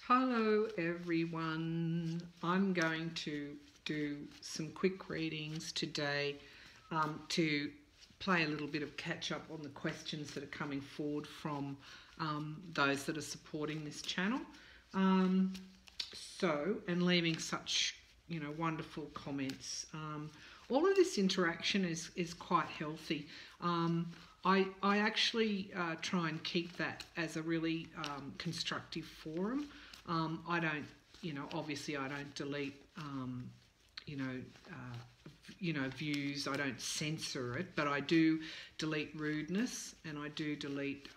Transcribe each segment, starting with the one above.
Hello everyone. I'm going to do some quick readings today to play a little bit of catch up on the questions that are coming forward from those that are supporting this channel. And leaving such wonderful comments. All of this interaction is quite healthy. I actually try and keep that as a really constructive forum. I don't, obviously I don't delete, views. I don't censor it, but I do delete rudeness and I do delete,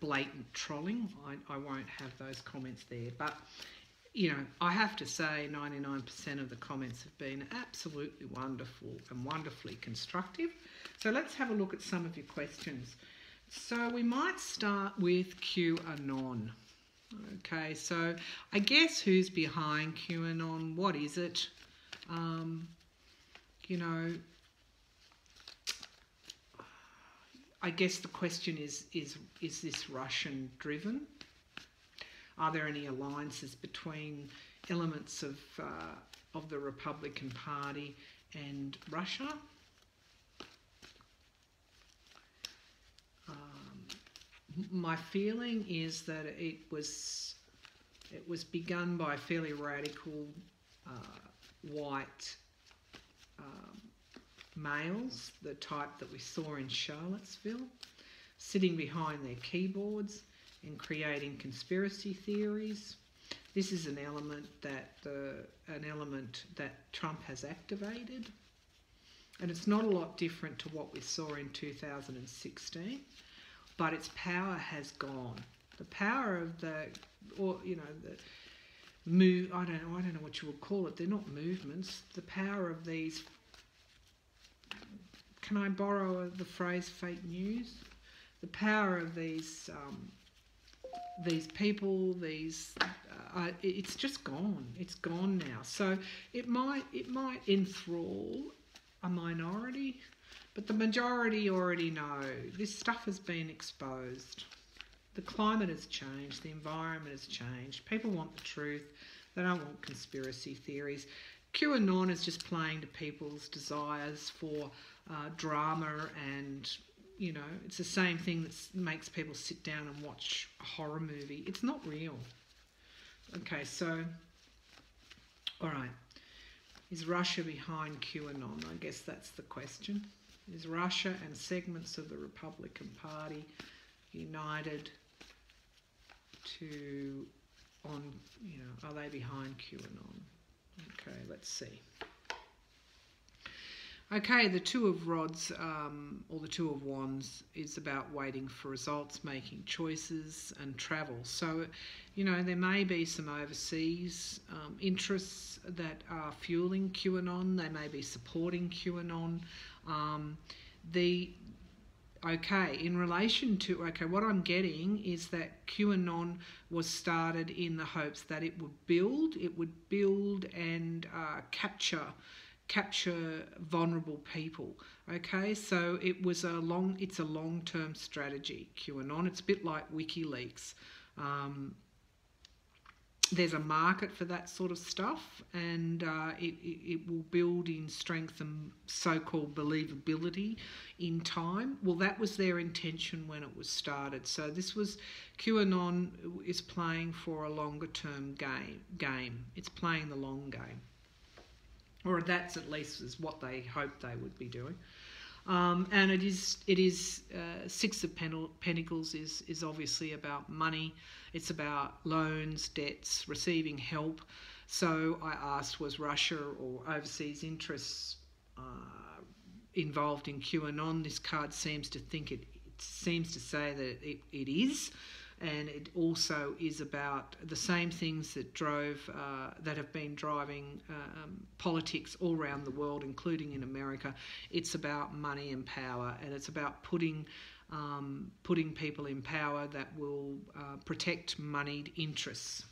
blatant trolling. I won't have those comments there, but I have to say 99% of the comments have been absolutely wonderful and wonderfully constructive. So let's have a look at some of your questions. So we might start with QAnon. Okay, so I guess who's behind QAnon? What is it? I guess the question is this Russian driven? Are there any alliances between elements of the Republican Party and Russia? My feeling is that it was begun by fairly radical white males, the type that we saw in Charlottesville, sitting behind their keyboards and creating conspiracy theories. This is an element that Trump has activated, and it's not a lot different to what we saw in 2016. But its power has gone. The power of the move. I don't know what you would call it. They're not movements. The power of these. Can I borrow the phrase "fake news"? The power of these people. It's just gone. It's gone now. So it might enthrall a minority. But the majority already know this stuff has been exposed. The climate has changed. The environment has changed. People want the truth. They don't want conspiracy theories. QAnon is just playing to people's desires for drama, and it's the same thing that makes people sit down and watch a horror movie. It's not real. Okay, so all right. Is Russia behind QAnon? I guess that's the question. Is Russia and segments of the Republican Party united are they behind QAnon? Okay, let's see. Okay, the Two of Rods, or the Two of Wands, is about waiting for results, making choices and travel. So, there may be some overseas interests that are fueling QAnon. They may be supporting QAnon. In relation to, what I'm getting is that QAnon was started in the hopes that it would build and capture vulnerable people. Okay, so it's a long-term strategy, QAnon. It's a bit like WikiLeaks. There's a market for that sort of stuff, and it will build in strength and so-called believability in time. Well, that was their intention when it was started. So QAnon is playing for a longer-term game. It's playing the long game. Or that's at least is what they hoped they would be doing. And it is Six of Pentacles is obviously about money. It's about loans, debts, receiving help. So I asked, was Russia or overseas interests involved in QAnon? This card seems to say that it is. And it also is about the same things that have been driving politics all around the world, including in America. It's about money and power, and it's about putting people in power that will protect moneyed interests.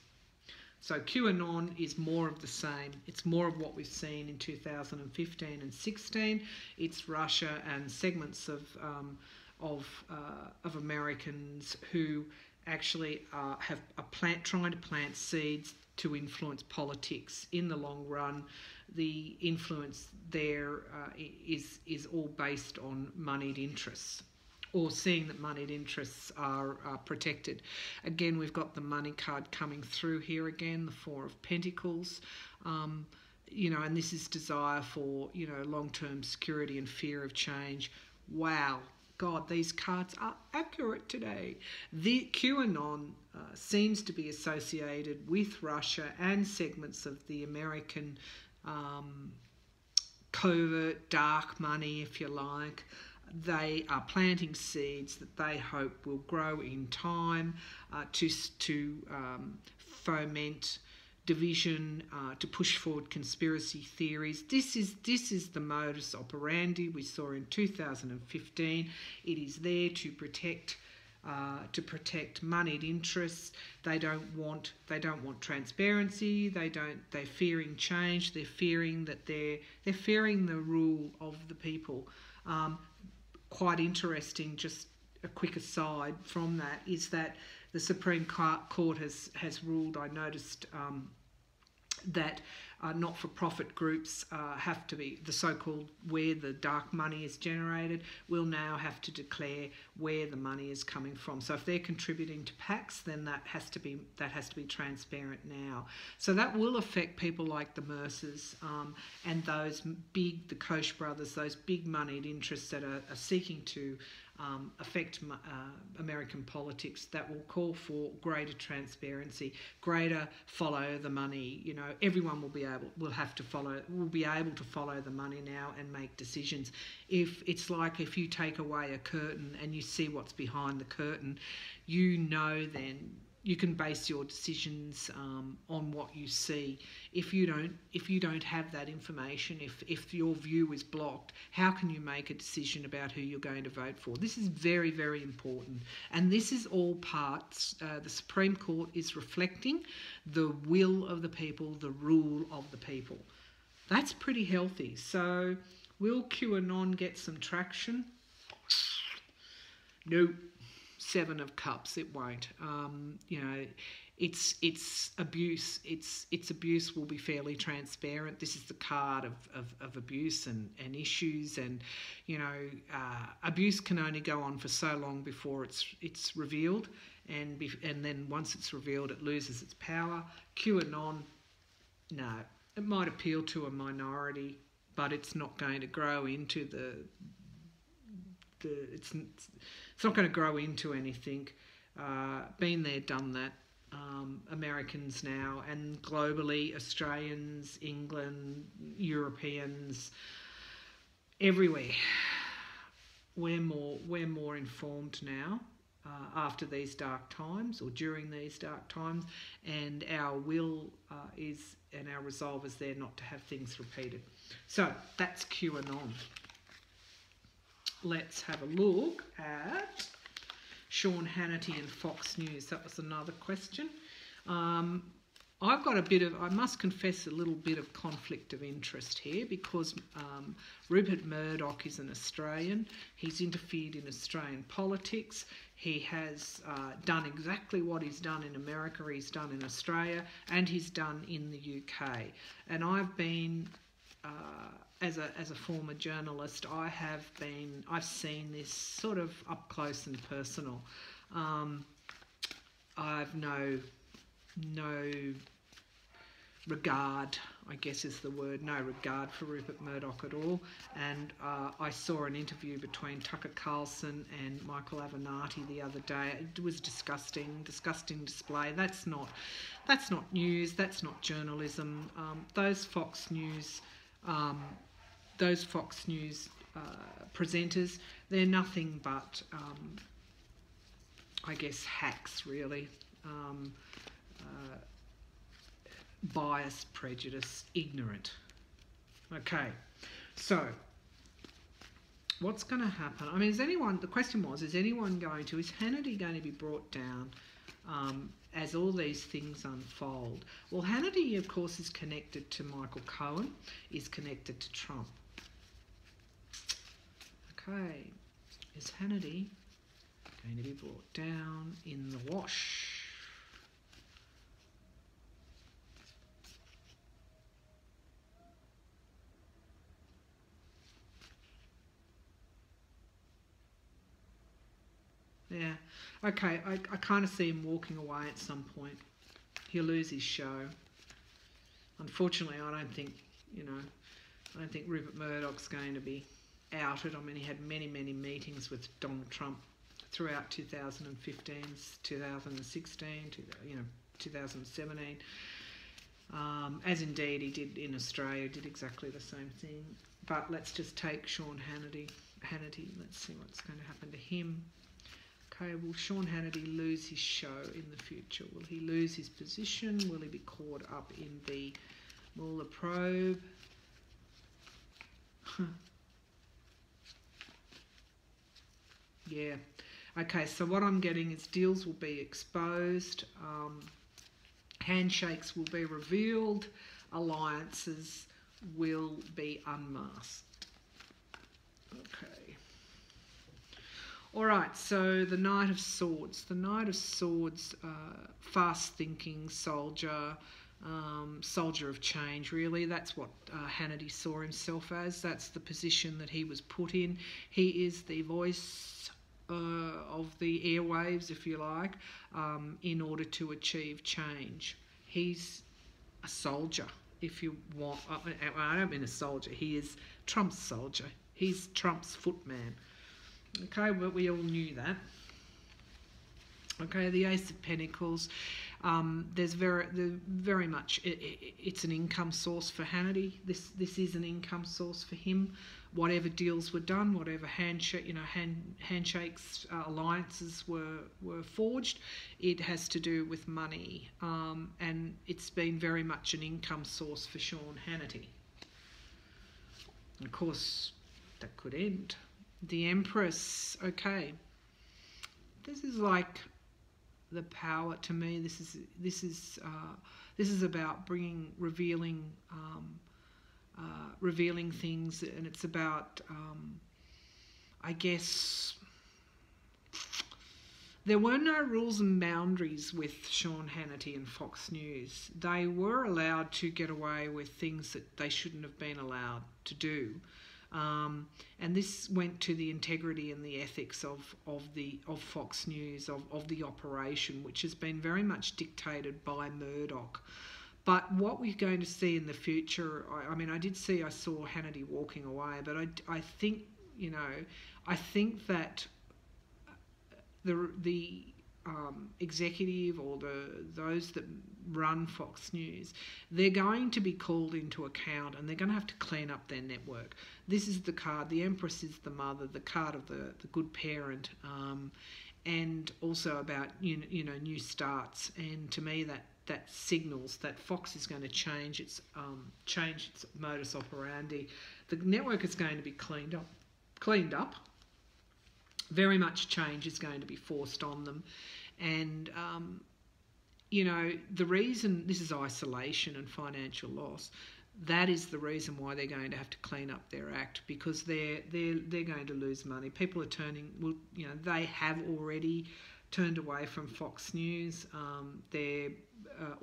So QAnon is more of the same. It's more of what we've seen in 2015 and 16. It's Russia and segments of Americans who actually are trying to plant seeds to influence politics. In the long run, the influence there is all based on moneyed interests, or seeing that moneyed interests are protected. Again, we've got the money card coming through here again, the Four of Pentacles. And this is desire for, long-term security and fear of change. Wow. God, these cards are accurate today. The QAnon seems to be associated with Russia and segments of the American covert dark money, if you like. They are planting seeds that they hope will grow in time to foment division, to push forward conspiracy theories. This is the modus operandi we saw in 2015. It is there to protect moneyed interests. They don't want transparency. They're fearing change. They're fearing the rule of the people. Quite interesting, just a quick aside from that, is that the Supreme Court has ruled, I noticed, that not-for-profit groups have to be, the so-called where the dark money is generated, will now have to declare where the money is coming from. So if they're contributing to PACs, then that has to be transparent now. So that will affect people like the Mercers and those the Koch brothers, those big moneyed interests that are seeking to affect American politics, that will call for greater transparency, greater follow the money. Everyone will be able to follow the money now and make decisions. If you take away a curtain and you see what's behind the curtain, then you can base your decisions on what you see. If you don't have that information, if your view is blocked, how can you make a decision about who you're going to vote for? This is very, very important. And this is all parts, the Supreme Court is reflecting the will of the people, the rule of the people. That's pretty healthy. So will QAnon get some traction? No. Seven of Cups, it won't. It's abuse. Its abuse will be fairly transparent. This is the card of abuse and issues, and abuse can only go on for so long before it's revealed, and then once it's revealed, it loses its power. QAnon, no, it might appeal to a minority, but it's not going to grow into it's not going to grow into anything. Been there, done that. Americans now, and globally, Australians, England, Europeans, everywhere. We're more informed now after these dark times, or during these dark times, and our will and our resolve is there not to have things repeated. So that's QAnon. Let's have a look at Sean Hannity and Fox News. That was another question. I've got I must confess, a little bit of conflict of interest here, because Rupert Murdoch is an Australian. He's interfered in Australian politics. He has done exactly what he's done in America, he's done in Australia, and he's done in the UK. And I've been... as a former journalist, I've seen this sort of up close and personal. I've no regard, I guess is the word, no regard for Rupert Murdoch at all. And I saw an interview between Tucker Carlson and Michael Avenatti the other day. It was disgusting display. That's not news. That's not journalism. Those Fox News presenters, they're nothing but, I guess, hacks, really. Biased, prejudiced, ignorant. Okay, so what's going to happen? I mean, the question was, is Hannity going to be brought down as all these things unfold? Well, Hannity, of course, is connected to Michael Cohen, is connected to Trump. Okay, is Hannity going to be brought down in the wash. Yeah, okay, I kind of see him walking away at some point. He'll lose his show. Unfortunately, I don't think Rupert Murdoch's going to be outed. I mean, he had many meetings with Donald Trump throughout 2015, 2016, 2017. As indeed he did in Australia, did exactly the same thing. But let's just take Sean Hannity. Let's see what's going to happen to him. Okay, will Sean Hannity lose his show in the future? Will he lose his position? Will he be caught up in the Mueller probe? Yeah. Okay, so what I'm getting is deals will be exposed, handshakes will be revealed, alliances will be unmasked. Okay. All right, so the Knight of Swords. The Knight of Swords, fast-thinking soldier, soldier of change, really. That's what Hannity saw himself as. That's the position that he was put in. He is the voice of the airwaves, if you like, in order to achieve change. He's a soldier, if you want. I don't mean a soldier. He is Trump's soldier. He's Trump's footman. Okay, but we all knew that. Okay, the Ace of Pentacles. There's very much it's an income source for Hannity. This is an income source for him. Whatever deals were done, whatever handshakes, alliances were forged, it has to do with money, and it's been very much an income source for Sean Hannity. And of course, that could end. The Empress. Okay, this is like the power to me. This is about revealing things, and it's about I guess there were no rules and boundaries with Sean Hannity and Fox News. They were allowed to get away with things that they shouldn't have been allowed to do. And this went to the integrity and the ethics of Fox News, of the operation, which has been very much dictated by Murdoch. But what we're going to see in the future, I saw Hannity walking away, but I think that the executive or those that run Fox News, they're going to be called into account, and they're going to have to clean up their network. This is the card. The Empress is the mother, the card of the good parent, and also about new starts. And to me, that signals that Fox is going to change its modus operandi. The network is going to be cleaned up. Very much change is going to be forced on them. And, the reason, this is isolation and financial loss, that is the reason why they're going to have to clean up their act, because they're going to lose money. People are they have already turned away from Fox News. Their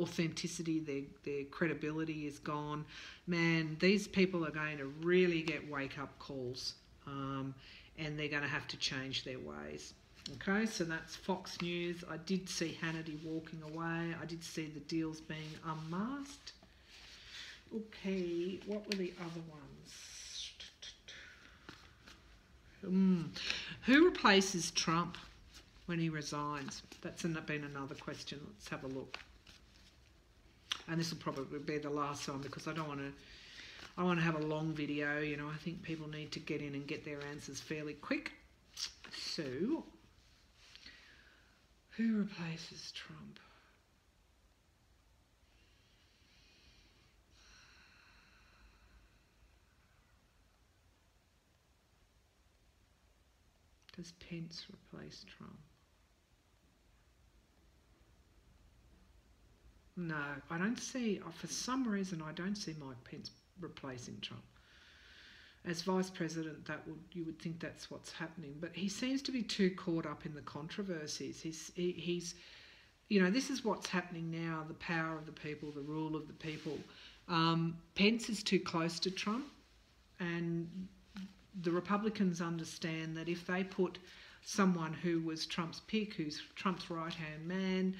authenticity, their credibility is gone. Man, these people are going to really get wake-up calls. And they're going to have to change their ways. Okay, so that's Fox News. I did see Hannity walking away. I did see the deals being unmasked. Okay, what were the other ones? Who replaces Trump when he resigns? That's been another question. Let's have a look. And this will probably be the last one, because I want to have a long video. I think people need to get in and get their answers fairly quick. So, who replaces Trump? Does Pence replace Trump? No, I don't see, for some reason, I don't see Mike Pence replacing Trump. As Vice President, you would think that's what's happening, but he seems to be too caught up in the controversies. He's this is what's happening now: the power of the people, the rule of the people. Pence is too close to Trump, and the Republicans understand that if they put someone who was Trump's pick, who's Trump's right-hand man,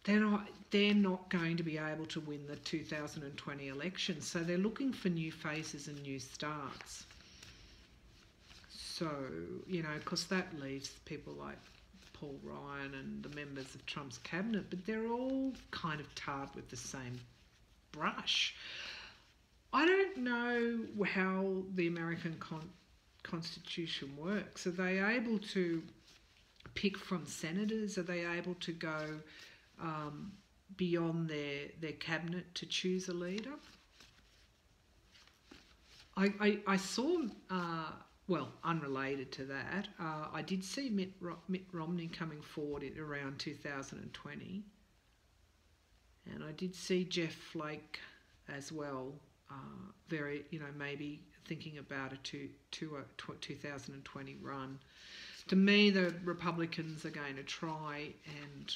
they're not going to be able to win the 2020 election. So they're looking for new faces and new starts. So, because that leaves people like Paul Ryan and the members of Trump's cabinet, but they're all kind of tarred with the same brush. I don't know how the American Constitution works. Are they able to pick from senators? Are they able to go beyond their cabinet to choose a leader? I saw, well, unrelated to that, I did see Mitt Romney coming forward at around 2020, and I did see Jeff Flake as well, very, maybe thinking about a 2020 run. To me, the Republicans are going to try and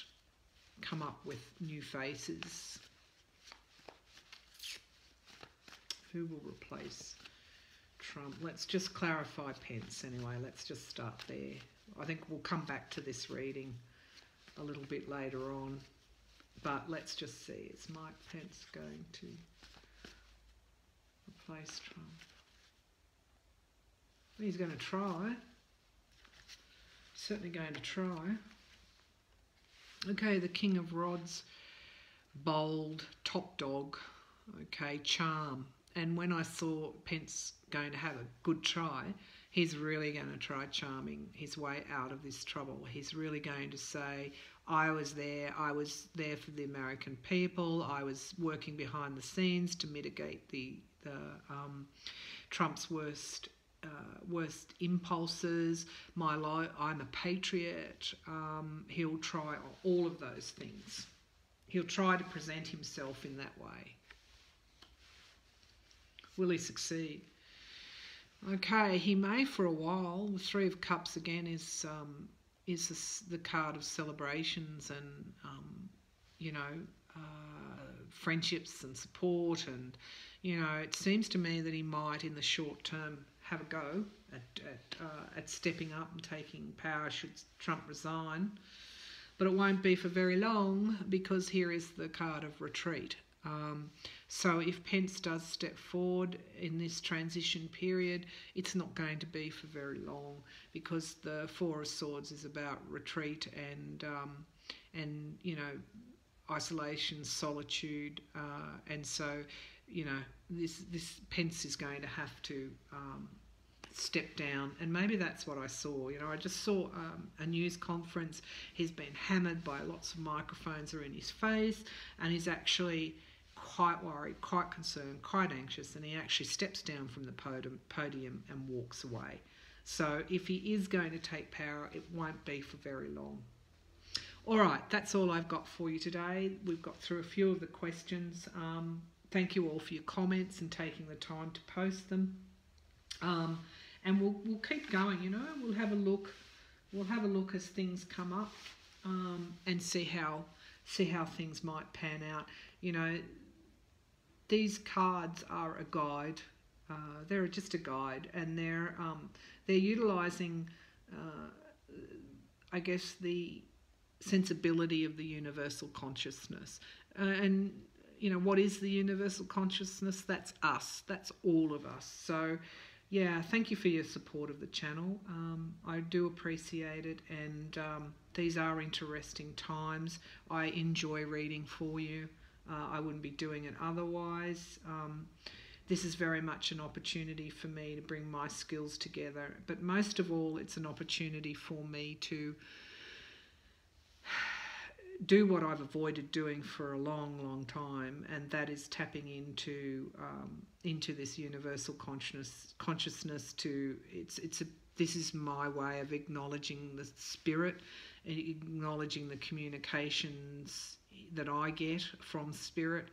come up with new faces. Who will replace Trump? Let's just clarify Pence anyway. Let's just start there. I think we'll come back to this reading a little bit later on. But let's just see. Is Mike Pence going to replace Trump? He's going to try. Certainly going to try. Okay, the King of Rods, bold, top dog, okay, charm. And when I saw Pence going to have a good try, he's really going to try charming his way out of this trouble. He's really going to say, I was there for the American people, I was working behind the scenes to mitigate the Trump's worst impulses. I'm a patriot. He'll try all of those things. He'll try to present himself in that way. Will he succeed? Okay, he may for a while. The Three of Cups again is the card of celebrations and friendships and support, and it seems to me that he might in the short term have a go at stepping up and taking power should Trump resign, but it won't be for very long, because here is the card of retreat. So if Pence does step forward in this transition period, it's not going to be for very long, because the Four of Swords is about retreat and isolation, solitude, and so this Pence is going to have to step down, and maybe that's what I saw. I just saw a news conference. He's been hammered by lots of microphones are in his face, and he's actually quite worried, quite concerned, quite anxious, and he actually steps down from the podium and walks away. So if he is going to take power, it won't be for very long. All right, that's all I've got for you today. We've got through a few of the questions. Thank you all for your comments and taking the time to post them. And we'll keep going. We'll have a look. We'll have a look as things come up, and see how things might pan out. These cards are a guide. They're just a guide, and they're utilising, I guess, the sensibility of the universal consciousness. And what is the universal consciousness? That's us. That's all of us. So, yeah, thank you for your support of the channel. I do appreciate it, and these are interesting times. I enjoy reading for you. I wouldn't be doing it otherwise. This is very much an opportunity for me to bring my skills together, but most of all, it's an opportunity for me to do what I've avoided doing for a long, long time, and that is tapping into this universal consciousness. This is my way of acknowledging the spirit, acknowledging the communications that I get from spirit,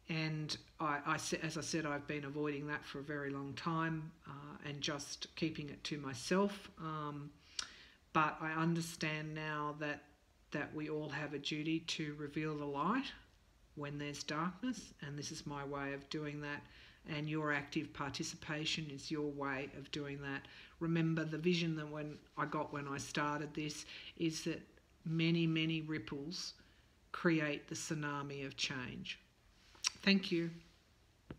And as I said, I've been avoiding that for a very long time and just keeping it to myself. But I understand now that we all have a duty to reveal the light when there's darkness, and this is my way of doing that. And your active participation is your way of doing that. Remember, the vision that when I started this is that many, many ripples create the tsunami of change. Thank you.